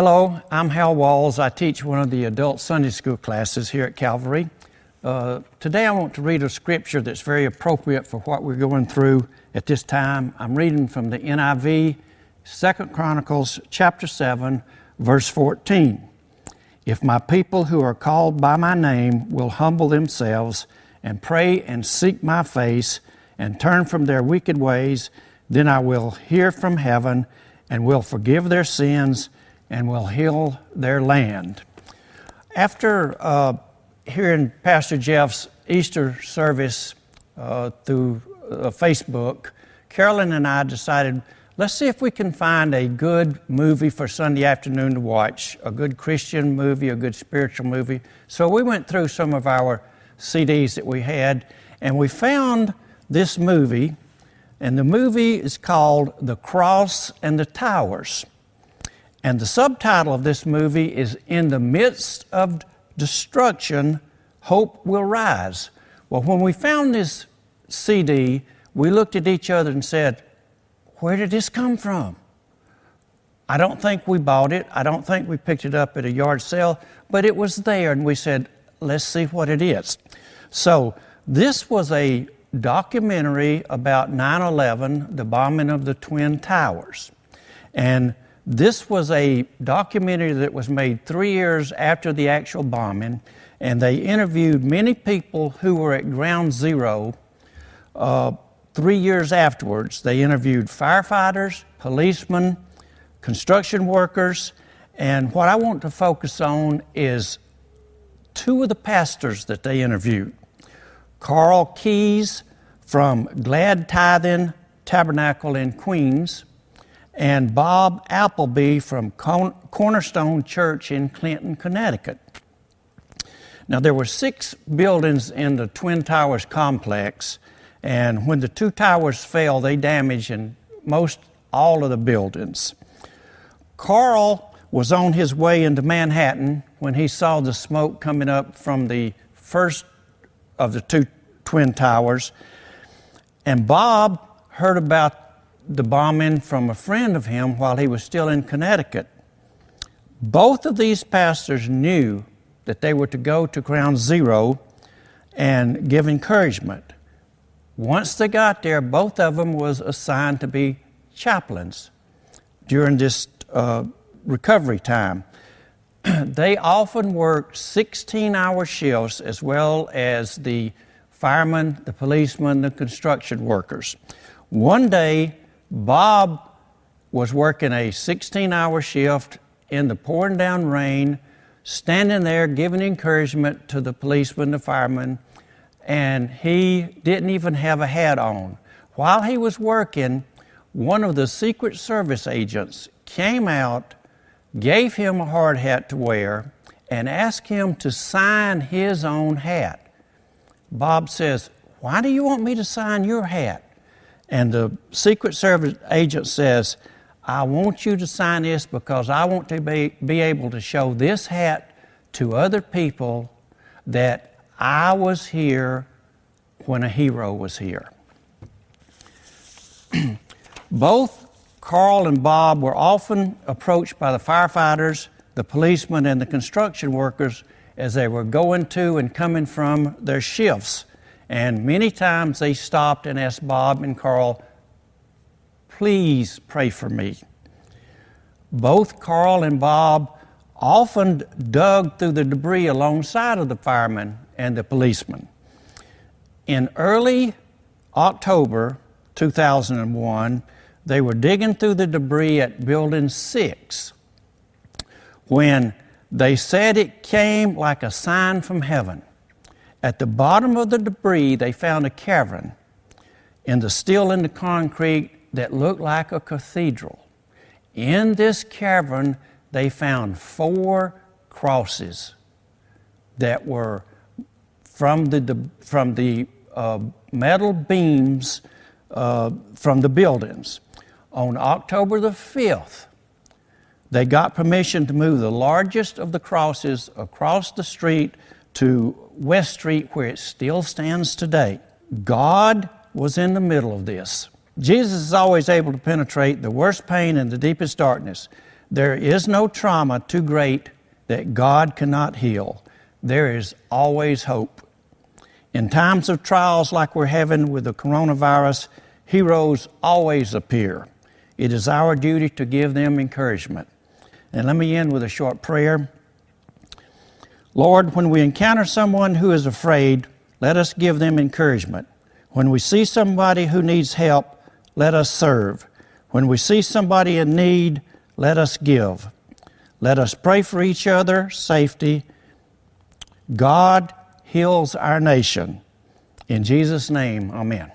Hello, I'm Hal Walls. I teach one of the adult Sunday school classes here at Calvary. Today I want to read a scripture that's very appropriate for what we're going through at this time. I'm reading from the NIV, 2 Chronicles chapter 7, verse 14. If my people who are called by my name will humble themselves and pray and seek my face and turn from their wicked ways, then I will hear from heaven and will forgive their sins and will heal their land. After hearing Pastor Jeff's Easter service through Facebook, Carolyn and I decided, let's see if we can find a good movie for Sunday afternoon to watch, a good Christian movie, a good spiritual movie. So we went through some of our CDs that we had, and we found this movie, and the movie is called The Cross and the Towers. And the subtitle of this movie is In the Midst of Destruction, Hope Will Rise. Well, when we found this CD, we looked at each other and said, where did this come from? I don't think we bought it. I don't think we picked it up at a yard sale, but it was there, and we said, let's see what it is. So this was a documentary about 9/11, the bombing of the Twin Towers. And this was a documentary that was made 3 years after the actual bombing, and they interviewed many people who were at Ground Zero 3 years afterwards. They interviewed firefighters, policemen, construction workers, and what I want to focus on is two of the pastors that they interviewed. Carl Keyes from Glad Tithing Tabernacle in Queens, and Bob Appleby from Cornerstone Church in Clinton, Connecticut. Now, there were 6 buildings in the Twin Towers complex, and when the 2 towers fell, they damaged most all of the buildings. Carl was on his way into Manhattan when he saw the smoke coming up from the first of the 2 Twin Towers, and Bob heard about the bombing from a friend of him while he was still in Connecticut. Both of these pastors knew that they were to go to Ground Zero and give encouragement. Once they got there, both of them was assigned to be chaplains during this recovery time. They often worked 16-hour shifts, as well as the firemen, the policemen, the construction workers. One day, Bob was working a 16-hour shift in the pouring down rain, standing there giving encouragement to the policemen, the firemen, and he didn't even have a hat on. While he was working, one of the Secret Service agents came out, gave him a hard hat to wear, and asked him to sign his own hat. Bob says, "Why do you want me to sign your hat?" And the Secret Service agent says, "I want you to sign this because I want to be able to show this hat to other people that I was here when a hero was here." Both Carl and Bob were often approached by the firefighters, the policemen, and the construction workers as they were going to and coming from their shifts. And many times they stopped and asked Bob and Carl, "Please pray for me." Both Carl and Bob often dug through the debris alongside of the firemen and the policemen. In early October 2001, they were digging through the debris at Building 6 when they said it came like a sign from heaven. At the bottom of the debris, they found a cavern still in the concrete that looked like a cathedral. In this cavern, they found 4 crosses that were from the metal beams from the buildings. On October the 5th, they got permission to move the largest of the crosses across the street to West Street, where it still stands today. God was in the middle of this. Jesus is always able to penetrate the worst pain and the deepest darkness. There is no trauma too great that God cannot heal. There is always hope. In times of trials like we're having with the coronavirus, heroes always appear. It is our duty to give them encouragement. And let me end with a short prayer. Lord, when we encounter someone who is afraid, let us give them encouragement. When we see somebody who needs help, let us serve. When we see somebody in need, let us give. Let us pray for each other's safety. God heals our nation. In Jesus' name, amen.